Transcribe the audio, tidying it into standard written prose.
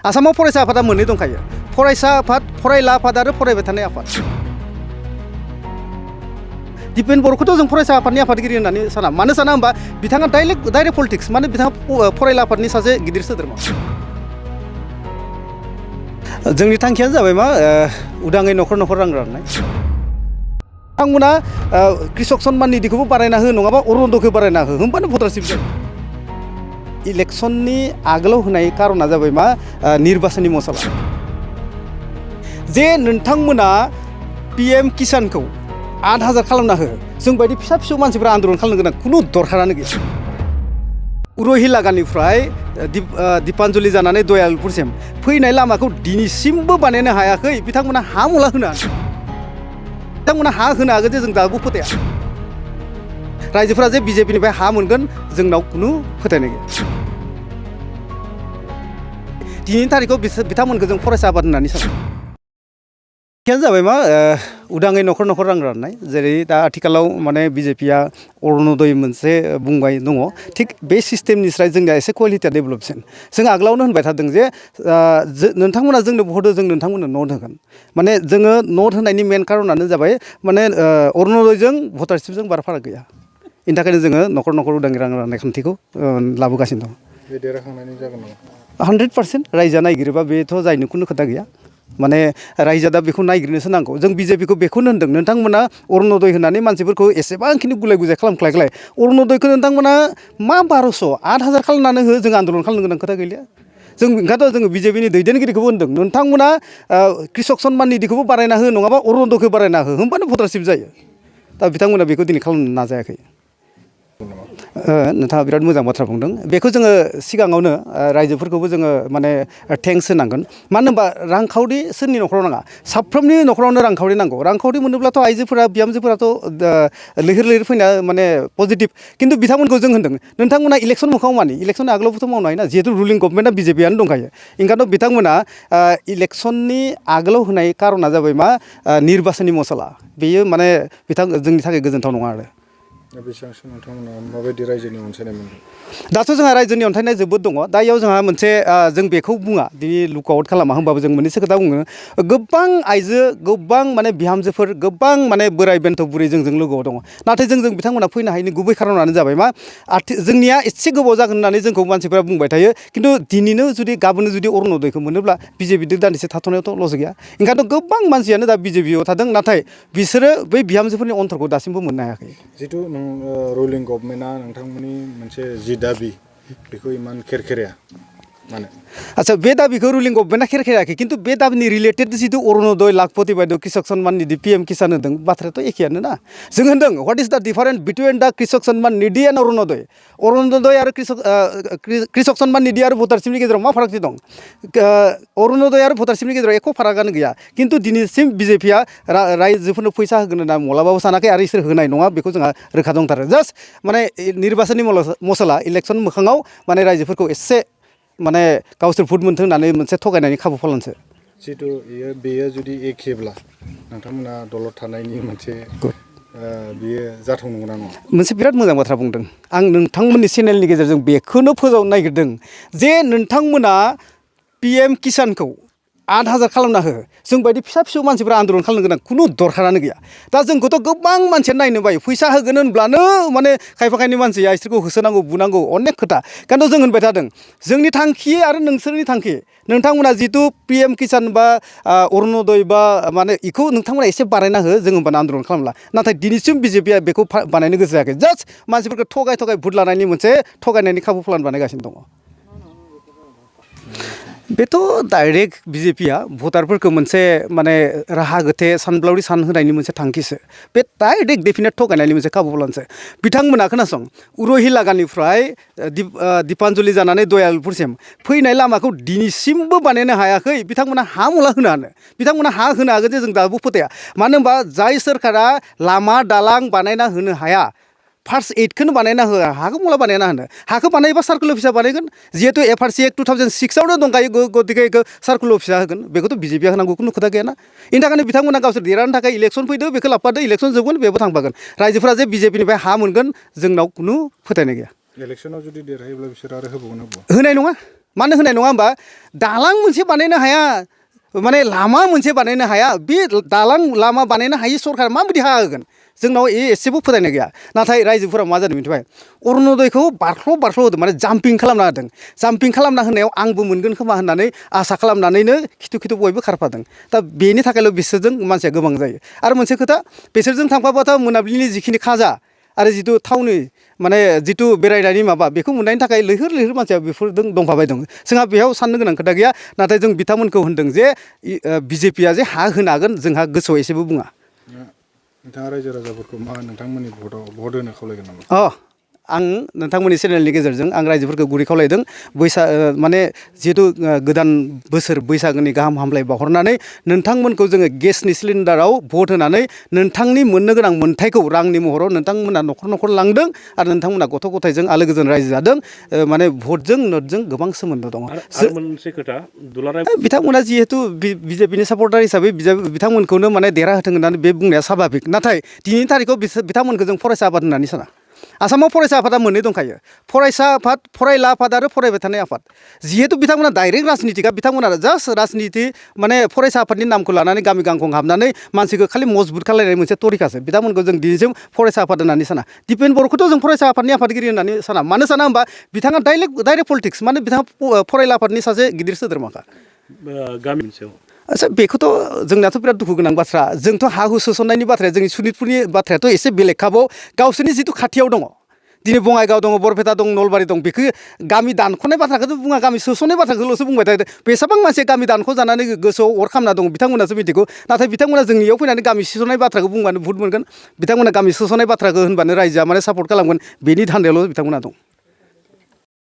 आसामाव फरायसा आफादा मोननै दंखायो फरायसा आफाद फरायला आफाद आरो फरायबाय थानाय आफाद दिपेन बर'खौथ' जों फरायसा आफादनि आफादगिरि होननानै साना मानो साना होमबा बिथाङा डाइरेक्ट पलिटिक्स माने बिथाङा फरायला आफादनि सासे गिदिर सोद्रोमा जोंनि थांखियानो जाबाय मा उदाङै न'खर रां राननाय बिथांमोना कृषक सन्मान निधिखौबो बारायना हो नङाबा अरुणोदयखौ बारायना हो होमबानो भटारशिप जायो इलेक्शननि आगोलाव होनाय कारना जाबाय मा निर्बाचननि मसला जे नोंथांमोना PM किसानखौ 8,000 खालामना हो जों बायदि फिसा मानसिफोरा आन्दलन खालामनो गोनां खुनु दरखारानो गैया उरहिलागानिफ्राय दीपान्जलि जानानै दयालपुरसिम फैनाय लामाखौ दिनैसिमबो बानायनो हायाखै बिथांमोना हा मुला होनो हागोन बिथांमोना हा होनो हागोन जे जों दाबो फोथाया रायजोफोरा जे BJPनिफ्राय हा मोनगोन जोंनाव खुनु फोथायनाय गैया दिनैनि तारिखआव बिथांमोनखौ जों फरायसा आफाद होननानै सानो थांखियानो जाबाय मा उदाङै न'खर रां राननाय जेरै दा आथिखालाव माने BJPआ अरुणोदय मोनसे बुंबाय दङ थिग बे सिस्टेमनिफ्राय जोंनिया एसे कुवालिटिया डेभेलपसिन जों आगोलावनो होनबाय थादों जे नोंथांमोना जोंनो भट हो जों नोंथांमोननो नट होगोन माने जोङो नट होनायनि मेन कारनानो जाबाय माने अरुणोदयजों भटारशिपजों बारा फाराग गैया बेनि थाखायनो जोङो न'खर उदाङै रां राननाय खान्थिखौ लाबोगासिनो दं बे देरहाखांनायनि जागोन नामा 100% रायजोआ नायगिरोबा बेथ' जायनो खुनु खोथा गैया माने रायजोआ दा बेखौ नायगिरनोसो नांगौ जों BJPखौ बेखौनो होनदों नोंथांमोना अरुणोदय होननानै मानसिफोरखौ एसेबांखिनि गुलाय गुजाय खालामख्लायख्लाय अरुणोदयखौ नोंथांमोना मा 1200 8,000 खालामनानै हो जों आन्दलन खालामनो गोनां खोथा गैलिया जों ओंखायनोथ' जोङो BJPनि दैदेनगिरिखौबो होनदों नोंथांमोना कृषक सन्मान निधिखौबो बारायना हो नङाबा अरुणोदयखौ बारायना हो होमबानो भटारशिप जायो दा बिथांमोना बेखौ दिनै खालामनो नाजायाखै नोंथाङा बिराद मोजां बाथ्रा बुंदों बेखौ जोङो सिगाङावनो रायजोफोरखौबो जोङो माने थेंक्स होनांगोन मानो होनबा रांखावरि सोरनि न'खराव नाङा साफ्रोमनि न'खरावनो रांखावरि नांगौ रांखावरि मोनोब्लाथ' आइजोफोरा बिहामजोफोराथ' लैहोर फैना माने पजिटिभ खिन्थु बिथांमोनखौ जों होनदों नोंथांमोना इलेक्सन मोखाङाव मानि इलेक्सन आगोलावबोथ' मावनो हायोना जिहेतु रुलिं गभर्नमेन्टआ BJPआनो दंखायो ओंखायनोथ' बिथांमोना इलेक्सननि आगोलाव होनाय कारना जाबाय मा निर्बाचननि मसला बेयो माने जोंनि थाखाय गोजोनथाव नङा आरो बेसेबांसो नोंथांमोना माबायदि रायजोनि अनसायनाय मोनदों दाथ' जोंहा रायजोनि अनसायनाय जोबोद दङ दा इयाव जोंहा मोनसे जों बेखौ बुङा दिनै लुक आउट खालामा होमबाबो जों मोननैसो खोथा बुङो गोबां आइजो गोबां माने बिहामजोफोर गोबां माने बोराय बेन्थ' बुरै जोंजों लोगोआव दङ नाथाय जों बिथांमोना फैनो हायैनि गुबै खारनानो जाबाय मा जोंनिया एसे गोबाव जागोन होननानै जोंखौ मानसिफोरा बुंबाय थायो खिन्थु दिनैनो गाबोननो जुदि अरुणोदयखौ मोनोब्ला BJPजों दान्दिसे थाथ'नायावथ' लस गैया ओंखायनोथ' गोबां मानसियानो दा BJPआव थादों नाथाय बिसोरो बै बिहामजोफोरनि अन्थरखौ दासिमबो मोननो हायाखै जिथु रुलिं गभर्नमेन्टआ नोंथांमोननि मोनसे जि दाबि बेखौ इमान खेरखेराया मानो आच्छा बे दाबिखौ रुलिं गभर्नमेन्टआ खेरखेरायाखै खिन्थु बे दाबिनि रिलेटेड जिथु अरुणोदय लाखपति बायद' कृषक सन्मान निधि PM किसान होदों बाथ्रायाथ' एखेयानो ना जों होनदों व्हाट इज द डिफारेन्स बिटुइन द कृषक सन्मान निधि एन्ड अरुणोदय आरो कृषक सन्मान निधि आरो भटारशिपनि गेजेराव मा फारागथि दं अरुणोदय आरो भटारशिपनि गेजेराव एख' फारागानो गैया खिन्थु दिनैसिम BJPआ रायजोफोरनो फैसा होगोन होनना मालाबाबो सानाखै आरो इसोर होनाय नङा बेखौ जोंहा रोखा दंथारो जास्ट माने निर्बाचननि मसला इलेक्सन मोखाङाव माने रायजोफोरखौ एसे माने गावसोर भट मोनथों होननानै मोनसे थगायनायनि खाबु खालामसो जिथु बेयो जुदि एखेब्ला नोंथांमोना दलद थानायनि मोनसे बियो जाथाव नंगौना नङा मोनसे बिराद मोजां बाथ्रा बुंदों आं नोंथांमोननि चेनेलनि गेजेरजों बेखौनो फोजावनो नागिरदों जे नोंथांमोना PM किसानखौ 8,000 खालामना हो जों बायदि फिसा मानसिफोरा आन्दलन खालामनो गोनां खुनु दरखारानो गैया दा जोंखौथ' गोबां मानसियानो नायनो बायो फैसा होगोन होनब्लानो माने खायफा मानसिया इसोरखौ होसोनांगौ बुनांगौ अनेक खोथा खिन्थु जों होनबाय थादों जोंनि थांखि आरो नोंसोरनि थांखि नोंथांमोना जिथु PM किसान बा अरुणोदय बा माने बेखौ नोंथांमोना एसे बानायना हो जों होनबानो आन्दलन खालामला नाथाय दिनैसिम BJPआ बेखौ बानायनो गोसो जायाखै जास्ट मानसिफोरखौ थगाय भट लानायनि मोनसे थगायनायनि खाबु प्लान बानायगासिनो दङ बेथ' डाइरेक्ट BJPआ भटारफोरखौ मोनसे माने राहा गोथे सानब्लावरि सान होनायनि मोनसे थांखिसो बे डाइरेक्ट डेफिनेट थगायनायनि मोनसे खाबु प्लानसो बिथांमोना खोनासं उरहिलागानिफ्राय दीपान्जलि जानानै दयालपुरसिम फैनाय लामाखौ दिनैसिमबो बानायनो हायाखै बिथांमोना हा मुला होनो हानो बिथांमोना हा होनो हागोन जे जों दाबो फोथाया मानो होनबा जाय सोरखारा लामा दालां बानायना होनो हाया फार्स्ट एडखौनो बानायना हो हाखौ मुला बानायना होनो हाखौ बानायोबा सार्कुल अफिसा बानायगोन जिहेतु FRC एक्ट 2006आवनो दंखायो गतिके बेखौ सार्कुल अफिसा होगोन बेखौथ' BJPआ होनांगौ खुनु खोथा गैयाना बेनि थाखायनो बिथांमोना गावसोर देरहानो थाखाय इलेक्सन फैदो बेखौ लाबोफादो इलेक्सन जोबगोन बेबो थांफागोन रायजोफोरा जे BJPनिफ्राय हा मोनगोन जोंनाव खुनु फोथायनाय गैया इलेक्सनाव जुदि देरहायोब्ला बिसोर आरो होबावगोन होनाय नङा मानो होनाय नङा होमबा दालां मोनसे बानायनो हाया माने लामा मोनसे बानायनो हाया बे दालां लामा बानायनो हायि सरखारा माबायदि हा होगोन जोंनाव एसेबो फोथायनाय गैया नाथाय रायजोफोरा मा जादों मिथिबाय अरुनदयखौ बारख्ल होदों माने जाम्पिं खालामना होदों जाम्पिं खालामना होनायाव आंबो मोनगोन खोमा होननानै आसा खालामनानैनो खिथु बयबो खारफादों दा बेनि थाखायल' बिसोरजों मानसिया गोबां जायो आरो मोनसे खोथा बिसोरजों थांफाबाथ' मोनाबिलिनि जिखिनि खाजा आरो जिथु थावनि माने जिथु बेरायनायनि माबा बेखौ मोननायनि थाखाय लैहोर मानसिया बेफोरजों दंफाबाय दं जोंहा बेयाव साननो गोनां खोथा गैया नाथाय जों बिथांमोनखौ होनदों जे बिजेपिया जे हा होनो हागोन जोंहा गोसोआव एसेबो बुङा नोंथाङा रायजो राजाफोरखौ मा नोंथांमोननि भट होनो खावलायगोन नामा आं नोंथांमोननि चेनेलनि गेजेरजों आं रायजोफोरखौ गुरै खावलायदों माने जिहेतु गोदान बोसोर बैसागोनि गाहाम हामलाय बावहरनानै नोंथांमोनखौ जोङो गेसनि सिलिन्डाराव भट होनानै नोंथांनि मोननो गोनां मोन्थायखौ रांनि महराव नोंथांमोना न'खर लांदों आरो नोंथांमोना गथ' गथायजों आलो गोजोन रायजो जादों माने भटजों नटजों गोबां सोमोन्दो दङ मोनसे खोथा दुलाराय बिथांमोना जिहेतु बिजेपिनि सापर्टार हिसाबै बिथांमोनखौनो माने देरहाहोथों होननानै बे बुंनाया स्वाभाबिक नाथाय दिनैनि थारिखआव बिथांमोनखौ जों फरायसा आफाद होननानै साना आसामाव फरायसा आफादा मोननै दंखायो फरायसा आफाद फरायला आफाद आरो फरायबाय थानाय आफाद जिहेतु बिथांमोना डाइरेक्ट राजनितिका बिथांमोना जास्ट राजनिति माने फरायसा आफादनि नामखौ लानानै गामि गांखं हाबनानै मानसिखौ खालि मजबुत खालायनाय मोनसे तरिकासो बिथांमोनखौ जों दिनैसिम फरायसा आफाद होननानै साना दिपेन बर'खौथ' जों फरायसा आफादनि आफादगिरि होननानै साना मानो साना होमबा बिथाङा डाइरेक्ट पलिटिक्स माने बिथाङा फरायला आफादनि सासे गिदिर सोद्रोमाखा गामि मोनसेयाव आच्छा बेखौथ' जोंनाथ' बिराद दुखु गोनां बाथ्रा जोंथ' हा हु सोसननायनि बाथ्राया जोंनि सनितपुरनि बाथ्रायाथ' एसे बेलेगखाबाव गावसोरनि जिथु खाथियाव दङ दिनै बङाइगाव दङ बरपेटा दं नलबारि दं बेखौ गामि दानख'नाय बाथ्राखौथ' बुङा गामि सोसननाय बाथ्राखौल'सो बुंबाय थायो बेसेबां मानसि गामि दानख' जानानै गोसोआव अर खामना दं बिथांमोनासो मिथिगौ नाथाय बिथांमोना जोंनियाव फैनानै गामि सोसननाय बाथ्राखौ बुंबानो भुट मोनगोन बिथांमोना गामि सोसननाय बाथ्राखौ होनबानो रायजोआ माने सापर्ट खालामगोन बेनि धान्दायावल' बिथांमोना दं